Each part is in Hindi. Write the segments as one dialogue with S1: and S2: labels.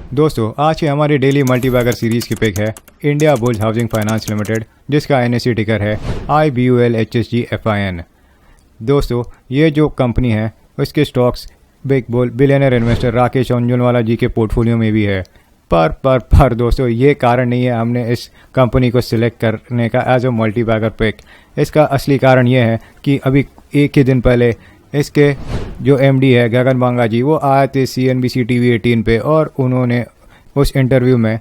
S1: दोस्तों आज की हमारी डेली मल्टीबैगर सीरीज़ की पिक है India bulls housing finance limited, जिसका NSE टिकर है IBULHSGFIN। दोस्तों ये जो कंपनी है उसके stocks big bull billionaire investor Rakesh Jhunjhunwala ji के पोर्टफोलियो में भी है। पर दोस्तों ये कारण नहीं है हमने इस कंपनी को सिलेक्ट करने का एज अ मल्टीबैगर पिक। इसका असली कारण ये है कि अभी एक ही दिन पहले इसके जो MD है गगन बांगा जी, वो आए थे CNBC TV 18 पे और उन्होंने उस इंटरव्यू में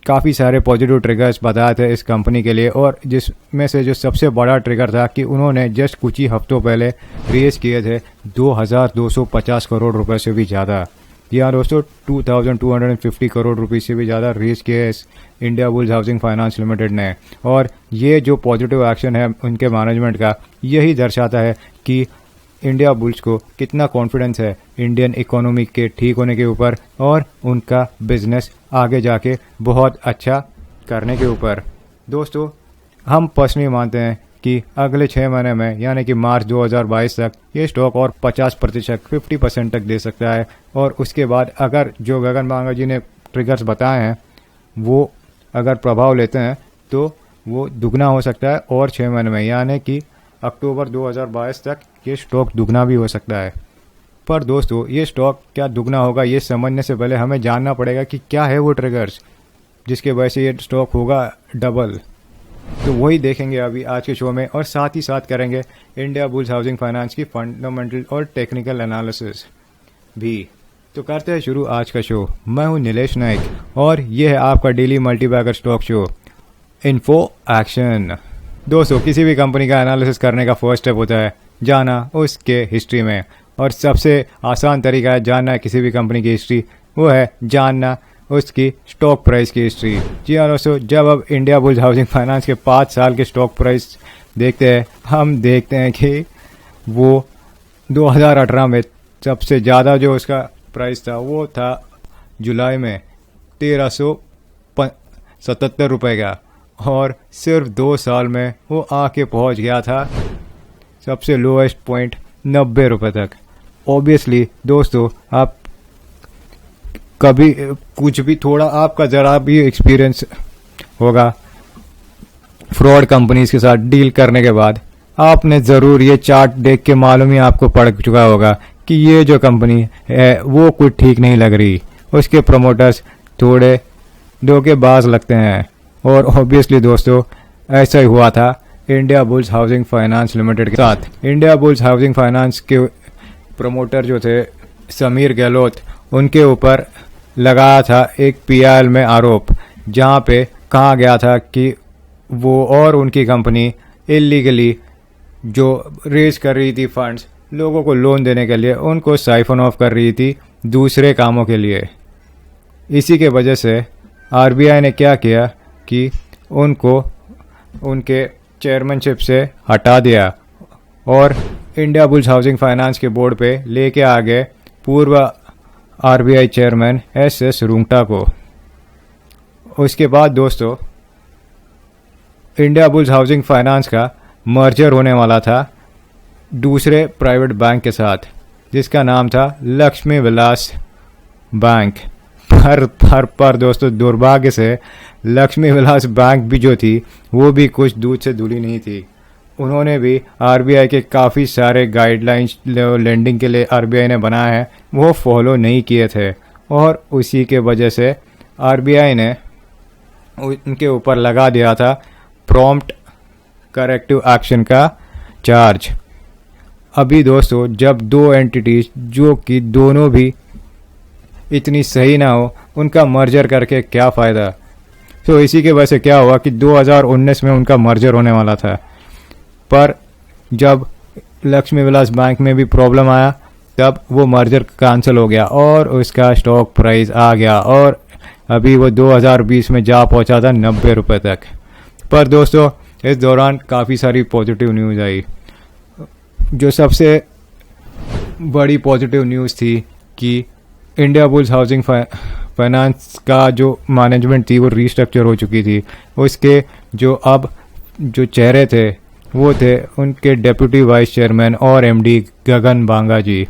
S1: काफ़ी सारे पॉजिटिव ट्रिगर्स बताए थे इस कंपनी के लिए, और जिसमें से जो सबसे बड़ा ट्रिगर था कि उन्होंने जस्ट कुछ ही हफ्तों पहले रेज किए थे 2250 करोड़ रुपए से भी ज़्यादा। या दोस्तों 2250 करोड़ रुपए से भी ज़्यादा रेज किए इस India bulls housing finance limited ने। और ये जो पॉजिटिव एक्शन है उनके मैनेजमेंट का, यही दर्शाता है कि इंडिया बुल्स को कितना कॉन्फिडेंस है इंडियन इकोनॉमी के ठीक होने के ऊपर और उनका बिजनेस आगे जाके बहुत अच्छा करने के ऊपर। दोस्तों हम पर्सनली मानते हैं कि अगले 6 महीने में यानी कि मार्च 2022 तक ये स्टॉक और 50% 50% तक दे सकता है। और उसके बाद अगर जो गगन बांगा जी ने ट्रिगर्स बताए हैं वो अगर प्रभाव लेते हैं तो वो दुगना हो सकता है, और 6 महीने में यानी कि अक्टूबर 2022 तक ये स्टॉक दुगना भी हो सकता है। पर दोस्तों ये स्टॉक क्या दुगना होगा ये समझने से पहले हमें जानना पड़ेगा कि क्या है वो ट्रिगर्स जिसके वजह से ये स्टॉक होगा डबल। तो वही देखेंगे अभी आज के शो में, और साथ ही साथ करेंगे इंडिया बुल्स हाउसिंग फाइनेंस की फंडामेंटल और टेक्निकल एनालिसिस भी। तो करते हैं शुरू आज का शो। मैं हूं नीलेश नाइक और ये है आपका daily multibagger stock show info action. दोस्तों किसी भी कंपनी का एनालिसिस करने का फर्स्ट स्टेप होता है जाना उसके हिस्ट्री में, और सबसे आसान तरीका है जानना किसी भी कंपनी की हिस्ट्री, वो है जानना उसकी स्टॉक प्राइस की हिस्ट्री। जी हाँ दोस्तों, जब अब इंडिया बुल्स हाउसिंग फाइनेंस के 5 साल के स्टॉक प्राइस देखते हैं, हम देखते हैं कि वो 2018 में सबसे ज़्यादा जो उसका प्राइस था वो था जुलाई में 1377 रुपये का, और सिर्फ 2 साल में वो आके पहुंच गया था सबसे लोएस्ट पॉइंट 90 रुपये तक। ऑब्वियसली दोस्तों आप कभी कुछ भी थोड़ा आपका ज़रा भी एक्सपीरियंस होगा फ्रॉड कंपनीज के साथ डील करने के बाद, आपने ज़रूर ये चार्ट देख के मालूम ही आपको पड़ चुका होगा कि ये जो कंपनी है वो कुछ ठीक नहीं लग रही, उसके प्रमोटर्स थोड़े धोखेबाज लगते हैं। और ऑब्वियसली दोस्तों ऐसा ही हुआ था India bulls housing finance limited के साथ। इंडिया बुल्स हाउसिंग फाइनेंस के प्रमोटर जो थे समीर गहलोत, उनके ऊपर लगाया था एक PIL में आरोप, जहां पे कहा गया था कि वो और उनकी कंपनी इलीगली जो रेज कर रही थी फंड्स लोगों को लोन देने के लिए, उनको साइफन ऑफ कर रही थी दूसरे कामों के लिए। इसी के वजह से RBI ने क्या किया कि उनको उनके चेयरमैनशिप से हटा दिया और इंडिया बुल्स हाउसिंग फाइनेंस के बोर्ड पे लेके आ गए पूर्व RBI चेयरमैन SS रुंगटा को। उसके बाद दोस्तों इंडिया बुल्स हाउसिंग फाइनेंस का मर्जर होने वाला था दूसरे प्राइवेट बैंक के साथ, जिसका नाम था लक्ष्मी विलास बैंक। पर दोस्तों दुर्भाग्य से लक्ष्मी विलास बैंक भी जो थी वो भी कुछ दूध से धुली नहीं थी। उन्होंने भी RBI के काफ़ी सारे गाइडलाइंस लेंडिंग के लिए RBI ने बनाए हैं वो फॉलो नहीं किए थे, और उसी के वजह से RBI ने उनके ऊपर लगा दिया था प्रॉम्प्ट करेक्टिव एक्शन का चार्ज। अभी दोस्तों जब 2 एंटिटीज जो कि दोनों भी इतनी सही ना हो उनका मर्जर करके क्या फ़ायदा। तो इसी के वजह से क्या हुआ कि 2019 में उनका मर्जर होने वाला था, पर जब लक्ष्मी विलास बैंक में भी प्रॉब्लम आया तब वो मर्जर कैंसिल हो गया और उसका स्टॉक प्राइस आ गया, और अभी वो 2020 में जा पहुंचा था 90 रुपये तक। पर दोस्तों इस दौरान काफ़ी सारी पॉजिटिव न्यूज़ आई। जो सबसे बड़ी पॉजिटिव न्यूज़ थी कि इंडिया बुल्स हाउसिंग फाइनेंस का जो मैनेजमेंट थी वो रीस्ट्रक्चर हो चुकी थी। उसके जो अब जो चेहरे थे वो थे उनके डेप्यूटी वाइस चेयरमैन और MD गगन बांगा जी।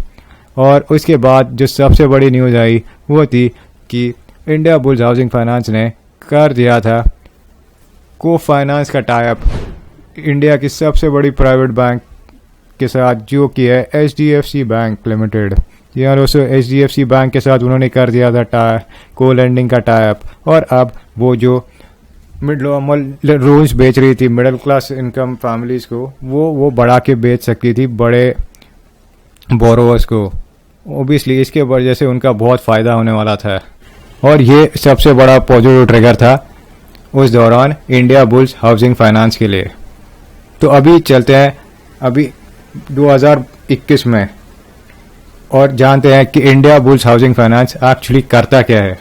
S1: और उसके बाद जो सबसे बड़ी न्यूज़ आई वो थी कि इंडिया बुल्स हाउसिंग फाइनेंस ने कर दिया था को फाइनेंस का टाइप इंडिया की सबसे बड़ी प्राइवेट बैंक के साथ, जो कि है HDFC बैंक लिमिटेड। या दोस्तों HDFC बैंक के साथ उन्होंने कर दिया था को लेंडिंग का टाइप। और अब वो जो लोन्स बेच रही थी मिडिल क्लास इनकम फैमिलीज को, वो बढ़ा के बेच सकती थी बड़े बोरोवर्स को। ओबियसली इसके वजह से उनका बहुत फ़ायदा होने वाला था, और ये सबसे बड़ा पॉजिटिव ट्रिगर था उस दौरान इंडिया बुल्स हाउसिंग फाइनेंस के लिए। तो अभी चलते हैं अभी 2021 में और जानते हैं कि India bulls housing finance actually करता क्या है।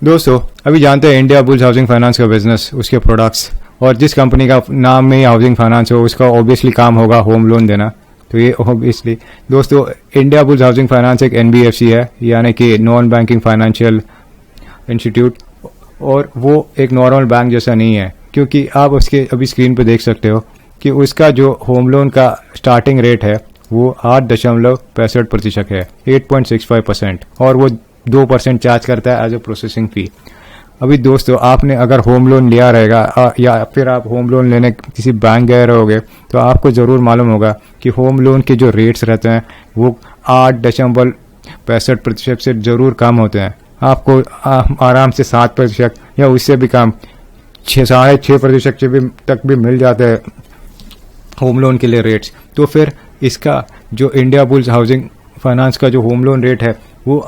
S1: दोस्तों अभी जानते हैं इंडिया बुल्स हाउसिंग फाइनेंस का बिजनेस, उसके प्रोडक्ट्स, और जिस कंपनी का नाम में ही हाउसिंग फाइनेंस हो उसका ऑब्वियसली काम होगा होम लोन देना। तो ये ऑब्वियसली दोस्तों इंडिया बुल्स हाउसिंग फाइनेंस एक NBFC है, यानी कि नॉन बैंकिंग फाइनेंशियल इंस्टीट्यूट, और वो एक नॉर्मल बैंक जैसा नहीं है, क्योंकि आप उसके अभी स्क्रीन पे देख सकते हो कि उसका जो होम लोन का स्टार्टिंग रेट है वो 8.65% है, 8.65%, और वो 2% चार्ज करता है एज ए प्रोसेसिंग फी। अभी दोस्तों आपने अगर होम लोन लिया रहेगा या फिर आप होम लोन लेने किसी बैंक गए रहोगे तो आपको ज़रूर मालूम होगा कि होम लोन के जो रेट्स रहते हैं वो 8.65% से ज़रूर कम होते हैं। आपको आराम से 7% या उससे भी कम 6.5% तक भी मिल जाते हैं होम लोन के लिए रेट्स। तो फिर इसका जो इंडिया बुल्स हाउसिंग फाइनेंस का जो होम लोन रेट है वो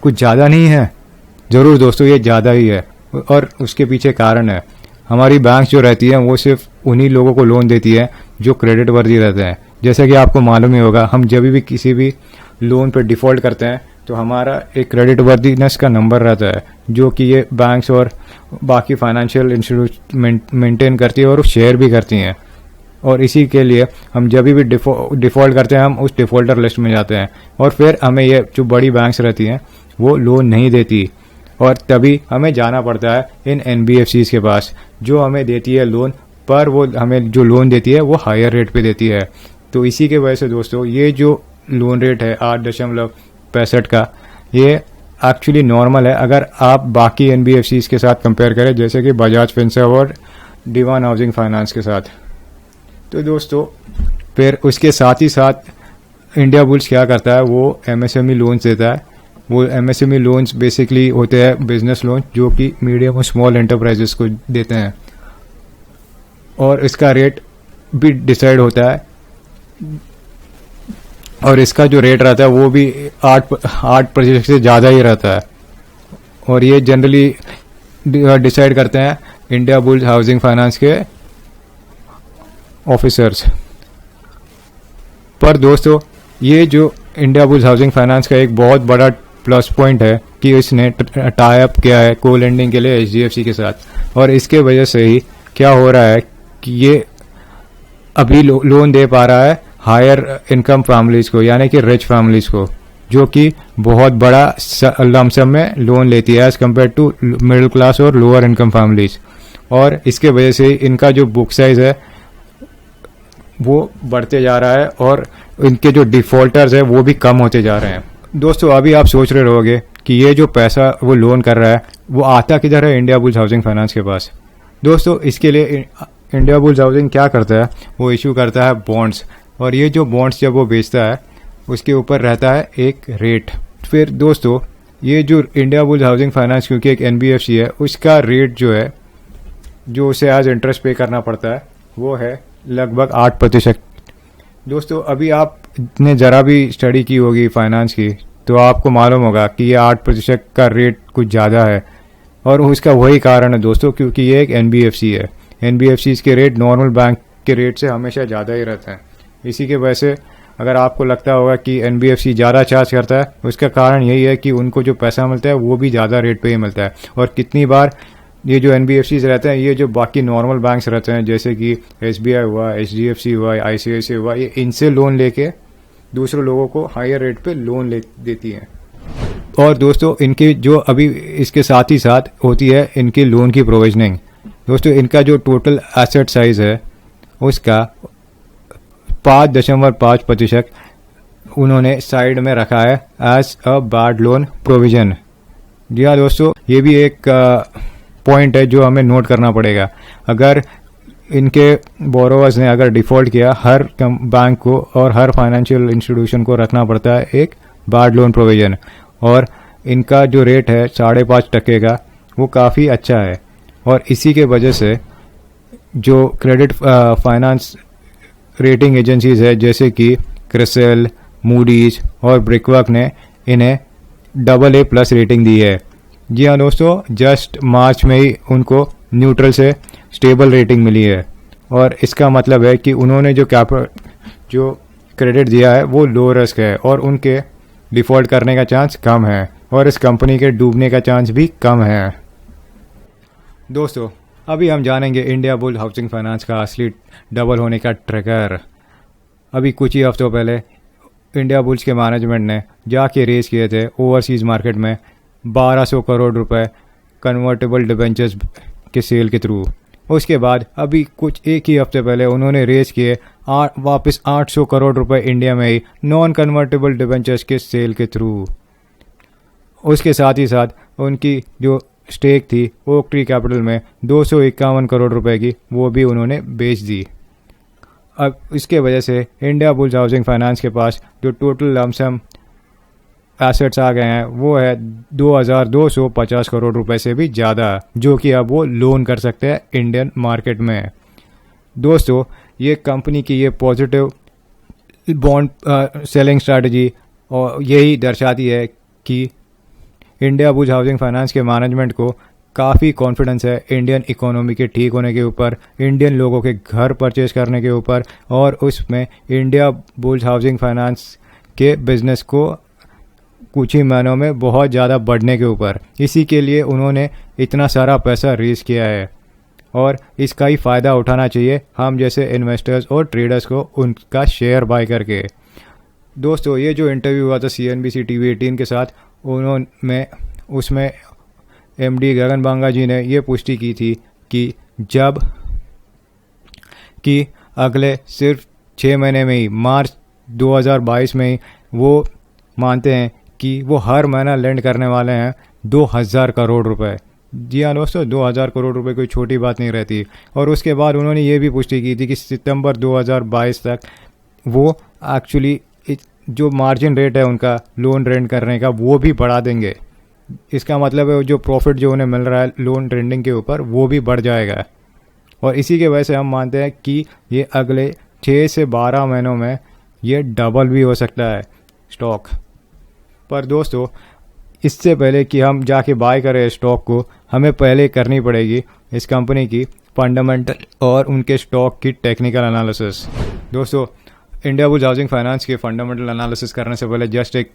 S1: कुछ ज़्यादा नहीं है। ज़रूर दोस्तों ये ज़्यादा ही है, और उसके पीछे कारण है। हमारी बैंक जो रहती है वो सिर्फ उन्हीं लोगों को लोन देती है जो क्रेडिट वर्दी रहते हैं। जैसा कि आपको मालूम ही होगा, हम जब भी किसी भी लोन पर डिफ़ॉल्ट करते हैं तो हमारा एक क्रेडिट वर्दीनेस का नंबर रहता है, जो कि ये बैंक्स और बाकी फाइनेंशियल इंस्टीट्यूट मेंटेन करती है और शेयर भी करती हैं। और इसी के लिए हम जब भी डिफ़ॉल्ट करते हैं हम उस डिफ़ॉल्टर लिस्ट में जाते हैं, और फिर हमें ये जो बड़ी बैंक्स रहती हैं वो लोन नहीं देती, और तभी हमें जाना पड़ता है इन NBFCs के पास जो हमें देती है लोन, पर वो हमें जो लोन देती है वो हायर रेट पे देती है। तो इसी के वजह से दोस्तों ये जो लोन रेट है 8.65 का, ये एक्चुअली नॉर्मल है अगर आप बाकी NBFCs के साथ कंपेयर करें, जैसे कि बजाज फिनसर्व और दीवान हाउसिंग फाइनेंस के साथ। तो दोस्तों फिर उसके साथ ही साथ इंडिया बुल्स क्या करता है, वो MSME लोन्स देता है। वो MSME लोन्स बेसिकली होते हैं बिजनेस लोन, जो कि मीडियम और स्मॉल एंटरप्राइजेस को देते हैं, और इसका रेट भी डिसाइड होता है, और इसका जो रेट रहता है वो भी 8% से ज़्यादा ही रहता है, और ये जनरली डिसाइड करते हैं इंडिया बुल्स हाउसिंग फाइनेंस के ऑफिसर्स। पर दोस्तों ये जो इंडिया बुल्स हाउसिंग फाइनेंस का एक बहुत बड़ा प्लस पॉइंट है कि इसने टाई अप किया है को लेंडिंग के लिए HDFC के साथ, और इसके वजह से ही क्या हो रहा है कि ये अभी लोन दे पा रहा है हायर इनकम फैमिलीज को, यानी कि रिच फैमिलीज को, जो कि बहुत बड़ा लमसम में लोन लेती है as compare to middle class और लोअर इनकम फैमिलीज। और इसके वजह से इनका जो बुक साइज है वो बढ़ते जा रहा है, और इनके जो डिफॉल्टर्स है वो भी कम होते जा रहे हैं। दोस्तों अभी आप सोच रहे रहोगे कि ये जो पैसा वो लोन कर रहा है वो आता किधर है इंडिया बुल्स हाउसिंग फाइनेंस के पास। दोस्तों इसके लिए इंडिया बुल्स हाउसिंग क्या करता है, वो इशू करता है बॉन्ड्स, और ये जो बॉन्ड्स जब वो बेचता है उसके ऊपर रहता है एक रेट। फिर दोस्तों ये जो इंडिया बुल्स हाउसिंग फाइनेंस क्योंकि एक NBFC है, उसका रेट जो है जो उसे एज इंटरेस्ट पे करना पड़ता है वो है लगभग 8%। दोस्तों अभी आपने ज़रा भी स्टडी की होगी फाइनेंस की तो आपको मालूम होगा कि ये 8% का रेट कुछ ज़्यादा है, और उसका वही कारण है दोस्तों, क्योंकि ये एक NBFC है। NBFCs के रेट नॉर्मल बैंक के रेट से हमेशा ज़्यादा ही रहते हैं। इसी के वजह से अगर आपको लगता होगा कि NBFC ज़्यादा चार्ज करता है, उसका कारण यही है कि उनको जो पैसा मिलता है वो भी ज़्यादा रेट पे ही मिलता है। और कितनी बार ये जो NBFCs रहते हैं, ये जो बाकी नॉर्मल बैंक्स रहते हैं जैसे कि SBI हुआ, HDFC हुआ, ICICI हुआ, ये इनसे लोन लेके दूसरे लोगों को हायर रेट पे लोन देती हैं। और दोस्तों इनके जो अभी इसके साथ ही साथ होती है इनकी लोन की प्रोविजनिंग। दोस्तों इनका जो टोटल एसेट साइज है उसका 5.5% उन्होंने साइड में रखा है as a bad loan provision. जी हाँ दोस्तों, ये भी एक पॉइंट है जो हमें नोट करना पड़ेगा। अगर इनके बोरोवर्स ने अगर डिफ़ॉल्ट किया, हर बैंक को और हर फाइनेंशियल इंस्टीट्यूशन को रखना पड़ता है एक बैड लोन प्रोविजन, और इनका जो रेट है 5.5% का, वो काफ़ी अच्छा है। और इसी के वजह से जो क्रेडिट फाइनेंस रेटिंग एजेंसीज है जैसे कि क्रिसिल, मूडीज और ब्रिकवर्क ने इन्हें AA+ रेटिंग दी है। जी हाँ दोस्तों, जस्ट मार्च में ही उनको न्यूट्रल से स्टेबल रेटिंग मिली है, और इसका मतलब है कि उन्होंने जो क्रेडिट दिया है वो लो रिस्क है और उनके डिफ़ॉल्ट करने का चांस कम है और इस कंपनी के डूबने का चांस भी कम है। दोस्तों, अभी हम जानेंगे इंडिया बुल हाउसिंग फाइनेंस का असली डबल होने का ट्रिगर। अभी कुछ ही हफ्तों पहले इंडिया बुल्स के मैनेजमेंट ने जाके रेज किए थे ओवरसीज़ मार्केट में 1200 करोड़ रुपए कन्वर्टेबल डिबेंचर्स के सेल के थ्रू। उसके बाद अभी कुछ एक ही हफ्ते पहले उन्होंने रेज किए वापस 800 करोड़ रुपए इंडिया में ही नॉन कन्वर्टेबल डिबेंचर्स के सेल के थ्रू। उसके साथ ही साथ उनकी जो स्टेक थी ओक ट्री कैपिटल में 251 करोड़ रुपए की, वो भी उन्होंने बेच दी। अब इसके वजह से इंडिया बुल्स हाउसिंग फाइनेंस के पास जो टोटल लमसम एसेट्स आ गए हैं वो है 2250 करोड़ रुपए से भी ज़्यादा, जो कि अब वो लोन कर सकते हैं इंडियन मार्केट में। दोस्तों, ये कंपनी की ये पॉजिटिव बॉन्ड सेलिंग स्ट्रैटेजी और यही दर्शाती है कि इंडिया बुल्स हाउसिंग फाइनेंस के मैनेजमेंट को काफ़ी कॉन्फिडेंस है इंडियन इकोनॉमी के ठीक होने के ऊपर, इंडियन लोगों के घर परचेज करने के ऊपर, और उसमें इंडिया बुल्स हाउसिंग फाइनेंस के बिजनेस को कुछ ही महीनों में बहुत ज़्यादा बढ़ने के ऊपर। इसी के लिए उन्होंने इतना सारा पैसा रेज किया है और इसका ही फ़ायदा उठाना चाहिए हम जैसे इन्वेस्टर्स और ट्रेडर्स को उनका शेयर बाय करके। दोस्तों, ये जो इंटरव्यू हुआ था CNBC TV 18 के साथ, उन्होंने उसमें MD गगन बांगा जी ने ये पुष्टि की थी कि अगले सिर्फ 6 महीने में ही, मार्च 2022 में ही, वो मानते हैं कि वो हर महीना लेंड करने वाले हैं 2000 करोड़ रुपए। जी हाँ दोस्तों, 2000 करोड़ रुपए कोई छोटी बात नहीं रहती। और उसके बाद उन्होंने ये भी पुष्टि की थी कि सितंबर 2022 तक वो एक्चुअली जो मार्जिन रेट है उनका लोन रेंट करने का वो भी बढ़ा देंगे। इसका मतलब है जो प्रॉफिट जो उन्हें मिल रहा है लोन ट्रेंडिंग के ऊपर वो भी बढ़ जाएगा, और इसी के वजह से हम मानते हैं कि ये अगले 6 से 12 महीनों में ये डबल भी हो सकता है स्टॉक। पर दोस्तों, इससे पहले कि हम जाके बाय करें स्टॉक को, हमें पहले करनी पड़ेगी इस कंपनी की फंडामेंटल और उनके स्टॉक की टेक्निकल एनालिसिस। दोस्तों, इंडिया बुल्स हाउसिंग फाइनेंस के फंडामेंटल एनालिसिस करने से पहले जस्ट एक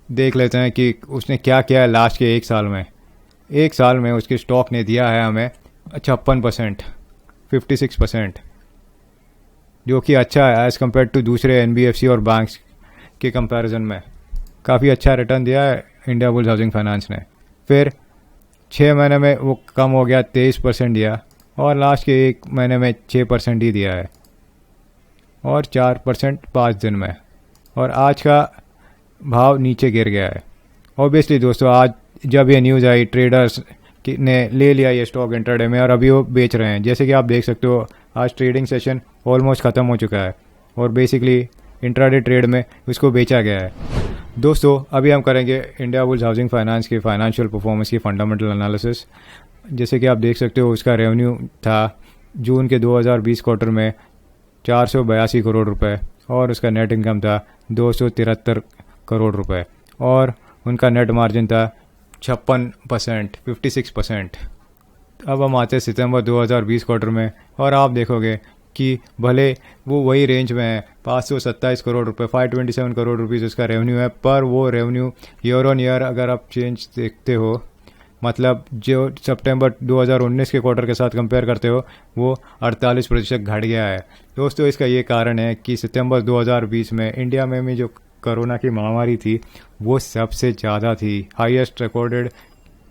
S1: देख लेते हैं कि उसने क्या किया है लास्ट के 1 साल में। 1 साल में उसके स्टॉक ने दिया है हमें 56%, 56%, जो कि अच्छा है एज़ कम्पेयर टू दूसरे NBFC और बैंक्स के कंपैरिजन में। काफ़ी अच्छा रिटर्न दिया है इंडिया बुल्स हाउसिंग फाइनेंस ने। फिर 6 महीने में वो कम हो गया, 23% दिया, और लास्ट के 1 महीने में 6% ही दिया है, और 4% 5 दिन में, और आज का भाव नीचे गिर गया है। ऑब्वियसली दोस्तों, आज जब ये न्यूज़ आई ट्रेडर्स ने ले लिया ये स्टॉक इंट्राडे में और अभी वो बेच रहे हैं। जैसे कि आप देख सकते हो आज ट्रेडिंग सेशन ऑलमोस्ट ख़त्म हो चुका है और बेसिकली इंट्राडे ट्रेड में उसको बेचा गया है। दोस्तों, अभी हम करेंगे इंडिया बुल्स हाउसिंग फाइनेंस की फाइनेंशियल परफॉर्मेंस की फंडामेंटल एनालिसिस। जैसे कि आप देख सकते हो उसका रेवेन्यू था जून के 2020 क्वार्टर में 482 करोड़ रुपए, और उसका नेट इनकम था 273 करोड़ रुपए, और उनका नेट मार्जिन था 56%, 56%। अब हम आते हैं सितंबर 2020 क्वार्टर में, और आप देखोगे कि भले वो वही रेंज में है, 527 करोड़ रुपए, 527 करोड़ रुपीज़ उसका रेवेन्यू है, पर वो रेवेन्यू ईयर ऑन ईयर अगर आप चेंज देखते हो, मतलब जो सितंबर 2019 के क्वार्टर के साथ कंपेयर करते हो, वो 48% घट गया है। दोस्तों, इसका ये कारण है कि सितंबर 2020 में इंडिया में भी जो कोरोना की महामारी थी वो सबसे ज़्यादा थी, highest recorded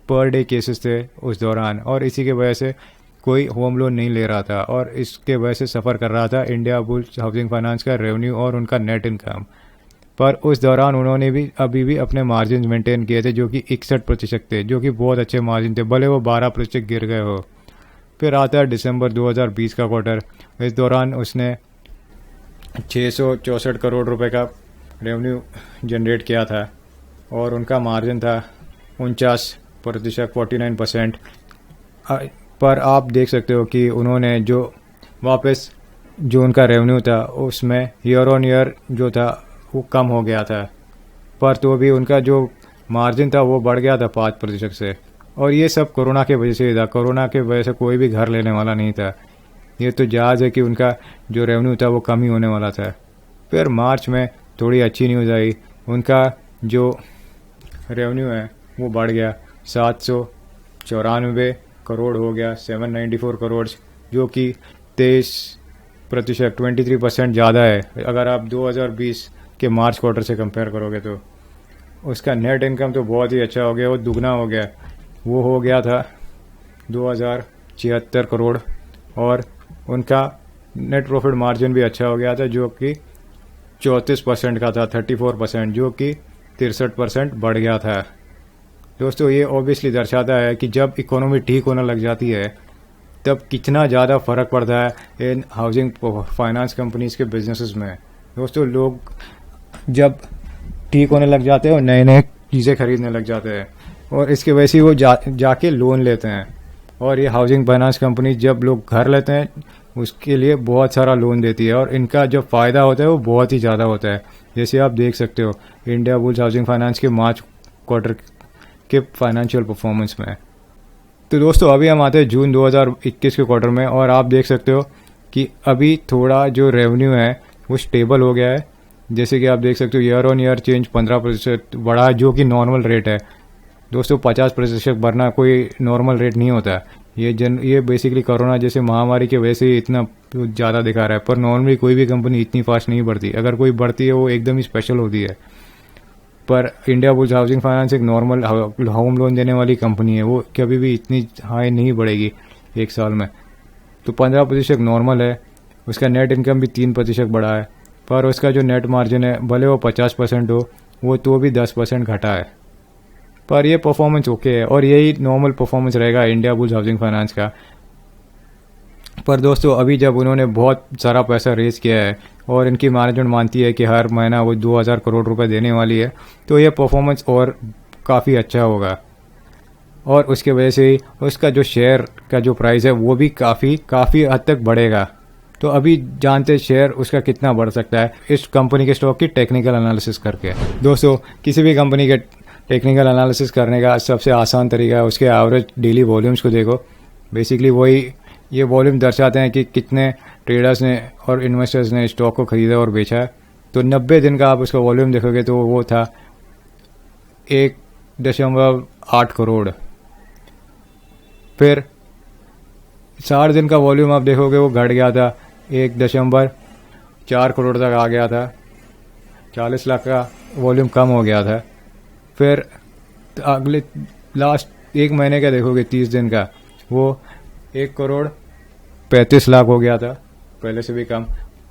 S1: per day cases थे उस दौरान, और इसी के वजह से कोई होम लोन नहीं ले रहा था, और इसके वजह से सफ़र कर रहा था इंडिया बुल्स हाउसिंग फाइनेंस का रेवेन्यू और उनका नेट इनकम। पर उस दौरान उन्होंने भी अभी भी अपने मार्जिन मेंटेन किए थे जो कि 61% थे, जो कि बहुत अच्छे मार्जिन थे, भले वो 12% गिर गए हो। फिर आता है दिसंबर 2020 का क्वार्टर। इस दौरान उसने 664 करोड़ रुपए का रेवेन्यू जनरेट किया था और उनका मार्जिन था 49%, 49%। पर आप देख सकते हो कि उन्होंने जो वापस जो उनका रेवेन्यू था उसमें ईयर ऑन ईयर जो था वो कम हो गया था, पर तो भी उनका जो मार्जिन था वो बढ़ गया था 5% से। और ये सब कोरोना के वजह से ही था। कोरोना के वजह से कोई भी घर लेने वाला नहीं था। ये तो जायज़ है कि उनका जो रेवेन्यू था वो कम ही होने वाला था। फिर मार्च में थोड़ी अच्छी न्यूज़ आई, उनका जो रेवेन्यू है वो बढ़ गया, 794 करोड़ हो गया, 794 करोड़, जो कि 23%, 23% ज़्यादा है अगर आप 2020 के मार्च क्वार्टर से कंपेयर करोगे तो। उसका नेट इनकम तो बहुत ही अच्छा हो गया, वो दुगना हो गया, वो हो गया था 2076 करोड़। और उनका नेट प्रॉफिट मार्जिन भी अच्छा हो गया था जो कि 34% का था, 34%, जो कि 63% बढ़ गया था। दोस्तों ये ऑब्वियसली दर्शाता है कि जब इकोनॉमी ठीक होने लग जाती है तब कितना ज़्यादा फ़र्क पड़ता है इन हाउसिंग फाइनेंस कंपनीज के बिजनेसेस में। दोस्तों लोग जब ठीक होने लग जाते हैं और नए नए चीज़ें खरीदने लग जाते हैं और इसकी वजह से वो जाके लोन लेते हैं। और ये हाउसिंग फाइनेंस कंपनी जब लोग घर लेते हैं उसके लिए बहुत सारा लोन देती है और इनका जो फ़ायदा होता है वो बहुत ही ज़्यादा होता है। जैसे आप देख सकते हो इंडिया बुल्स हाउसिंग फाइनेंस के मार्च क्वार्टर के फाइनेंशियल परफॉर्मेंस में। तो दोस्तों अभी हम आते हैं जून 2021 के क्वार्टर में और आप देख सकते हो कि अभी थोड़ा जो रेवेन्यू है वो स्टेबल हो गया है। जैसे कि आप देख सकते हो ईयर ऑन ईयर चेंज 15% बढ़ा है, जो कि नॉर्मल रेट है। दोस्तों 50% बढ़ना कोई नॉर्मल रेट नहीं होता। ये बेसिकली कोरोना जैसे महामारी की वजह से इतना ज़्यादा दिखा रहा है, पर नॉर्मली कोई भी कंपनी इतनी फास्ट नहीं बढ़ती। अगर कोई बढ़ती है वो एकदम ही स्पेशल होती है। पर इंडिया बुल्स हाउसिंग फाइनेंस एक नॉर्मल होम लोन देने वाली कंपनी है, वो कभी भी इतनी हाई नहीं बढ़ेगी एक साल में। तो 15% नॉर्मल है। उसका नेट इनकम भी 3% बढ़ा है, पर उसका जो नेट मार्जिन है भले वो 50% हो वो तो भी 10% घटा है। पर ये परफॉर्मेंस ओके है और यही नॉर्मल परफॉर्मेंस रहेगा इंडिया बुल्स हाउसिंग फाइनेंस का। पर दोस्तों अभी जब उन्होंने बहुत सारा पैसा रेज किया है और इनकी मैनेजमेंट मानती है कि हर महीना वो 2000 करोड़ रुपए देने वाली है, तो ये परफॉर्मेंस और काफ़ी अच्छा होगा। और उसके वजह से ही उसका जो शेयर का जो प्राइस है वो भी काफ़ी हद तक बढ़ेगा। तो अभी जानते शेयर उसका कितना बढ़ सकता है इस कंपनी के स्टॉक की टेक्निकल एनालिसिस करके। दोस्तों किसी भी कंपनी के टेक्निकल एनालिसिस करने का सबसे आसान तरीका है उसके एवरेज डेली वॉल्यूम्स को देखो। बेसिकली वही ये वॉल्यूम दर्शाते हैं कि कितने ट्रेडर्स ने और इन्वेस्टर्स ने स्टॉक को खरीदा और बेचा है। तो 90 दिन का आप उसका वॉल्यूम देखोगे तो वो था 1.8 करोड़। फिर 60 दिन का वॉल्यूम आप देखोगे वो घट गया था, 1.4 करोड़ तक आ गया था, 40 लाख का वॉल्यूम कम हो गया था। फिर अगले लास्ट एक महीने का देखोगे 30 दिन का, वो 1 करोड़ 35 लाख हो गया था, पहले से भी कम।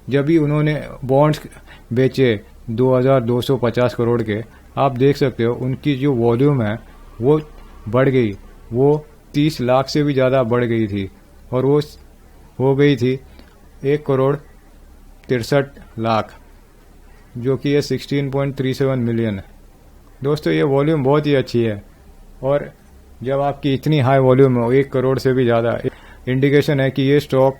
S1: जब भी उन्होंने बॉन्ड्स बेचे 2250 करोड़ के, आप देख सकते हो उनकी जो वॉल्यूम है वो बढ़ गई, वो 30 लाख से भी ज़्यादा बढ़ गई थी और वो हो गई थी 1 करोड़ 63 लाख, जो कि है 16.37 मिलियन। दोस्तों ये वॉल्यूम बहुत ही अच्छी है और जब आपकी इतनी हाई वॉल्यूम हो 1 करोड़ से भी ज़्यादा, इंडिकेशन है कि ये स्टॉक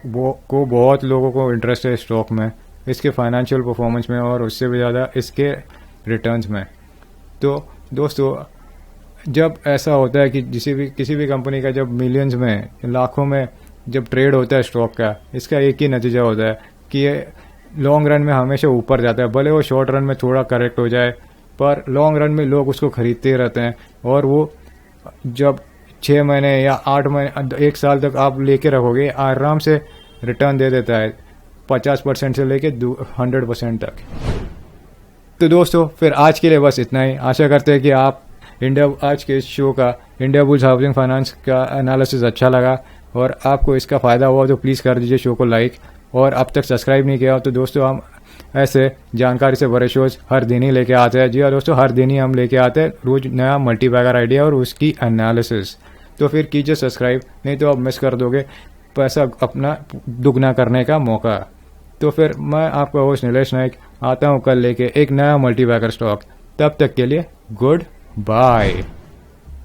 S1: को बहुत लोगों को इंटरेस्ट है स्टॉक में, इसके फाइनेंशियल परफॉर्मेंस में और उससे भी ज़्यादा इसके रिटर्न्स में। तो दोस्तों जब ऐसा होता है कि किसी भी कंपनी का जब मिलियंस में लाखों में जब ट्रेड होता है स्टॉक का, इसका एक ही नतीजा होता है कि ये लॉन्ग रन में हमेशा ऊपर जाता है। भले वो शॉर्ट रन में थोड़ा करेक्ट हो जाए, पर लॉन्ग रन में लोग उसको खरीदते रहते हैं और वो जब 6 महीने या 8 महीने 1 साल तक आप लेके रखोगे आराम से रिटर्न दे देता है 50% से लेके 100% तक। तो दोस्तों फिर आज के लिए बस इतना ही। आशा करते हैं कि आप आज के इस शो का इंडिया बुल्स हाउसिंग फाइनेंस का एनालिसिस अच्छा लगा और आपको इसका फ़ायदा हुआ तो प्लीज़ कर दीजिए शो को लाइक, और अब तक सब्सक्राइब नहीं किया हो तो दोस्तों हम ऐसे जानकारी से भरे शोज हर दिन ही लेके आते हैं। जी हाँ दोस्तों, हर दिन ही हम लेके आते हैं रोज नया मल्टीबैगर आइडिया और उसकी एनालिसिस। तो फिर कीजिए सब्सक्राइब, नहीं तो आप मिस कर दोगे पैसा अपना दुगना करने का मौका। तो फिर मैं आपका होस्ट नीलेश नाइक आता हूँ कल लेके एक नया मल्टीबैगर स्टॉक। तब तक के लिए गुड बाय।